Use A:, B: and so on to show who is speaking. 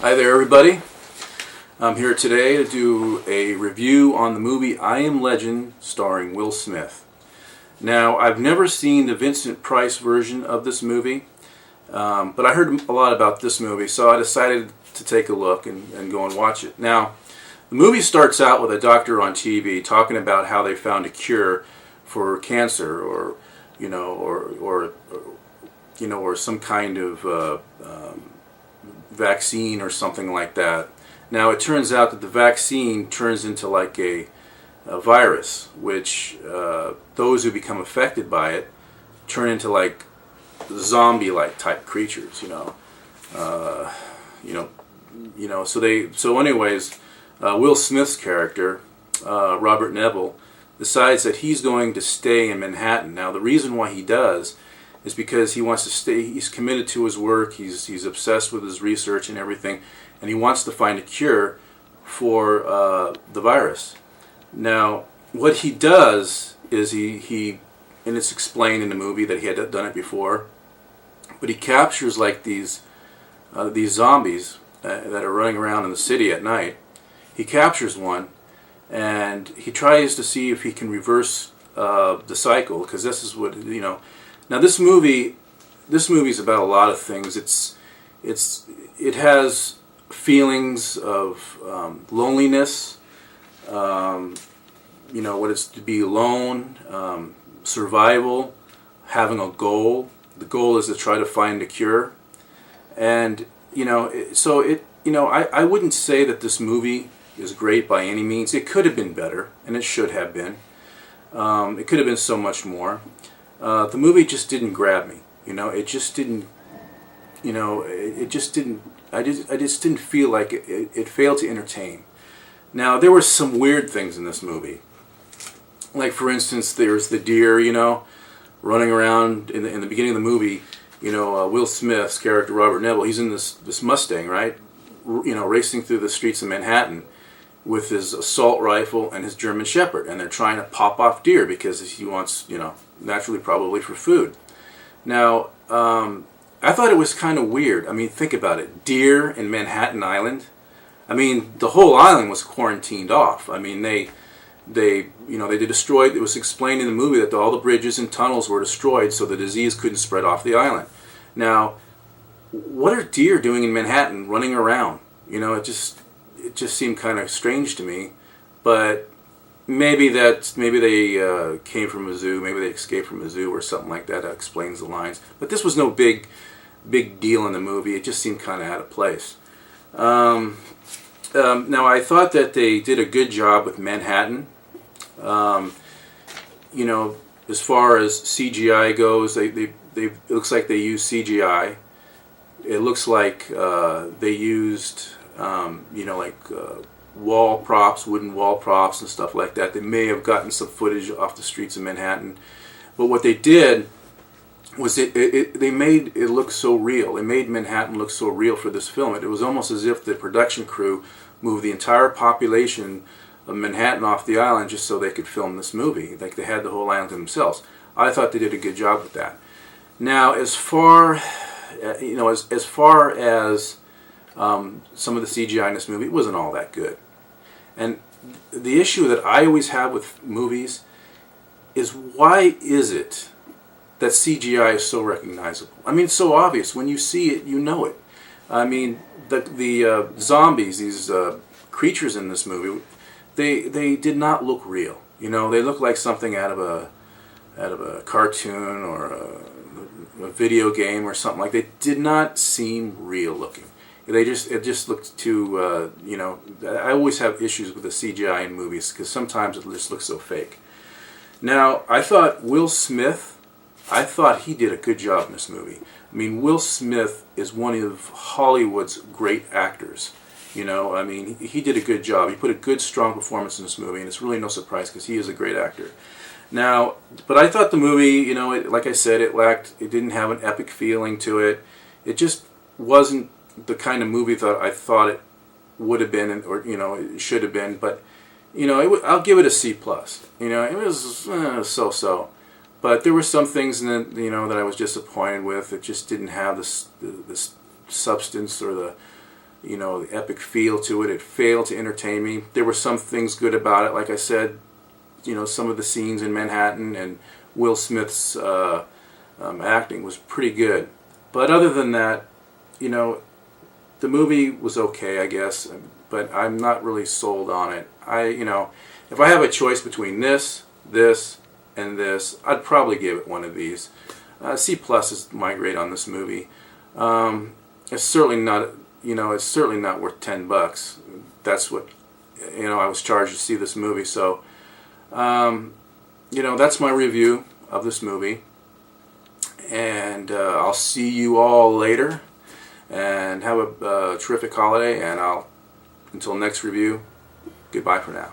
A: Hi there, everybody. I'm here today to do a review on the movie I Am Legend starring Will Smith. Now, I've never seen the Vincent Price version of this movie, but I heard a lot about this movie, so I decided to take a look and go and watch it. Now, the movie starts out with a doctor on TV talking about how they found a cure for cancer, or some kind of vaccine or something like that. Now, it turns out that the vaccine turns into like a virus, which those who become affected by it turn into like zombie-like type creatures. So anyways, Will Smith's character, Robert Neville, decides that he's going to stay in Manhattan. Now, the reason why he does is because he wants to stay. He's committed to his work. He's obsessed with his research and everything, and he wants to find a cure for the virus. Now, what he does is he and it's explained in the movie that he had done it before, but he captures like these zombies that are running around in the city at night. He captures one, and he tries to see if he can reverse the cycle, because this is what. Now, this movie is about a lot of things. It has feelings of loneliness, what it's to be alone, survival, having a goal. The goal is to try to find a cure, and I wouldn't say that this movie is great by any means. It could have been better, and it should have been. It could have been so much more. The movie just didn't grab me. It just didn't. It just didn't. I just didn't feel like it failed to entertain. Now, there were some weird things in this movie. Like, for instance, there's the deer, running around in the beginning of the movie. Will Smith's character, Robert Neville, he's in this Mustang, right? Racing through the streets of Manhattan with his assault rifle and his German Shepherd, and they're trying to pop off deer because he wants, naturally probably for food. Now, I thought it was kind of weird. I mean, think about it. Deer in Manhattan Island. I mean, the whole island was quarantined off. I mean, they destroyed. It was explained in the movie that all the bridges and tunnels were destroyed so the disease couldn't spread off the island. Now, what are deer doing in Manhattan running around? It just seemed kind of strange to me. But maybe they came from a zoo, maybe they escaped from a zoo or something like that. That explains the lines. But this was no big deal in the movie. It just seemed kind of out of place. Now, I thought that they did a good job with Manhattan. As far as CGI goes, it looks like they used CGI. It looks like they used wall props, wooden wall props and stuff like that. They may have gotten some footage off the streets of Manhattan. But what they did was they made it look so real. They made Manhattan look so real for this film. It was almost as if the production crew moved the entire population of Manhattan off the island just so they could film this movie. Like they had the whole island to themselves. I thought they did a good job with that. Now, as far as some of the CGI in this movie, it wasn't all that good. And the issue that I always have with movies is, why is it that CGI is so recognizable? I mean, it's so obvious. When you see it, you know it. I mean, the zombies, these creatures in this movie, they did not look real. They look like something out of a cartoon or a video game or something like that. They did not seem real looking. It just looked too, I always have issues with the CGI in movies because sometimes it just looks so fake. Now, I thought Will Smith, he did a good job in this movie. I mean, Will Smith is one of Hollywood's great actors. He did a good job. He put a good, strong performance in this movie, and it's really no surprise because he is a great actor. Now, but I thought the movie, like I said, it didn't have an epic feeling to it. It just wasn't the kind of movie that I thought it would have been, or it should have been. But I'll give it a C+. It was so-so. But there were some things in it, that I was disappointed with. It just didn't have this substance or you know, the epic feel to it. It failed to entertain me. There were some things good about it, like I said, you know, some of the scenes in Manhattan and Will Smith's acting was pretty good. But other than that, you know, the movie was okay, I guess, but I'm not really sold on it. You know, if I have a choice between this, and this, I'd probably give it one of these. C+ is my grade on this movie. It's certainly not, you know, it's certainly not worth $10. That's what, you know, I was charged to see this movie. So, you know, that's my review of this movie. And I'll see you all later. And have a terrific holiday. And until next review, goodbye for now.